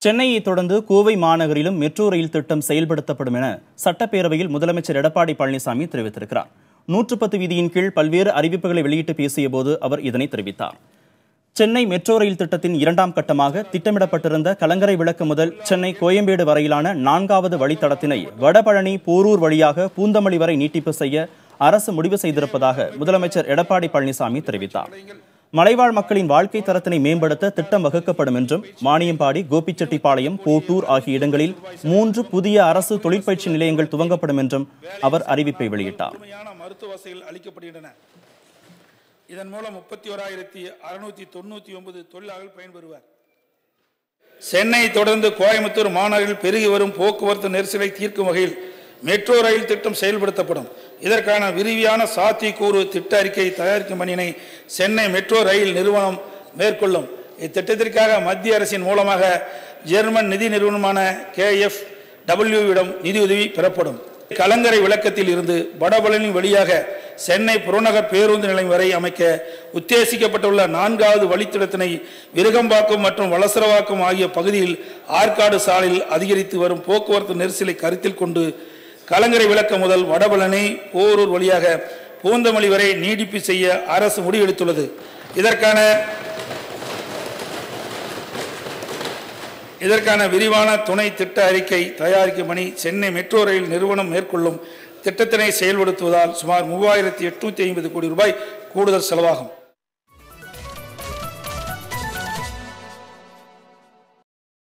சென்னையை தொடர்ந்து Kovai மாநகரிலும் metro rail திட்டம் செயல்படுத்தப்படும் என சட்டப்பேரவையில் முதலமைச்சர் எடப்பாடி பழனிசாமி தெரிவித்திருக்கிறார். 110 விதியின் கீழ் பல்வேறு அறிவிப்புகளை வெளியிட்டு பேசியபோது அவர் இதனை தெரிவித்தார். சென்னை மெட்ரோ ரயில் திட்டத்தின் 2ஆம் கட்டமாக திட்டமிடப்பட்டிருந்த கலங்கரை விளக்கு முதல் சென்னை கோயம்பேடு வரையிலான 4வது வழித்தடத்தினை வடபழனி போரூர் வழியாக பூந்தமல்லி வரை நீட்டிப்பு செய்ய அரசு முடிவு செய்திருப்பதாக முதலமைச்சர் எடப்பாடி பழனிசாமி தெரிவித்தார். மலைவாழ் மக்களின் வாழ்க்கை தரத்தினை மேம்படுத்த திட்டம் வகுக்கப்படும் என்றும் வாணியம்பாடி, கோபிச்செட்டிப்பாளையம், கோட்டூர் ஆகிய இடங்களில் 3 புதிய அரசு தொழிற்பயிற்சி நிலையங்கள் துவங்கப்படும் என்றும் அவர் அறிவிப்பை வெளியிட்டார். மருத்துவ வசதிகள் அளிக்கப்படுகின்றன. இதன் மூலம் 31,699 தொழிலாளர்கள் பயன்பெறுவர். சென்னை தொடர்ந்து கோயம்புத்தூர் மாநகரில் பெருகி வரும் போக்குவரத்து நெரிசலை தீர்க்கும் வகையில் மெட்ரோ ரயில் திட்டம் செயல்படுத்தப்படும். இதற்கான விரிவான சாத்தியக்கூறு திட்ட அறிக்கை தயாரிக்கும் பணியினை சென்னை மெட்ரோ ரயில் நிறுவனம் மேற்கொள்ளும். இத்திட்டத்திற்காக மத்திய அரசின் மூலமாக ஜெர்மன் நிதி நிறுவனமான KfW நிதியுதவி பெறப்படும். கலங்கரை விளக்கத்தில் இருந்து வடபழனி வழியாக சென்னை புறநகர் பேருந்து நிலையம் வரை அமைக்க உத்தேசிக்கப்பட்டுள்ள 4வது வழித்தடத்தினை விருகம்பாக்கம் மற்றும் வளசரவாக்கம் ஆகிய பகுதியில் ஆற்காடு சாலையில் அதிகரித்து வரும் போக்குவரத்து நெரிசலை கருத்தில் கொண்டு கலங்கரை விளக்கம் முதல் வடபழனி போரூர் வழியாக பூந்தமல்லி வரை நீட்டிப்பு செய்ய அரசு முடிவெடுத்துள்ளது. இதற்கான விரிவான துணை திட்ட அறிக்கை தயாரிக்கும் பணி சென்னை மெட்ரோ ரயில் நிறுவனம் மேற்கொள்ளும். திட்டத்தினை செயல்படுத்துவதால் சுமார் 3,850 கோடி ரூபாய் கூடுதல் செலவாகும்.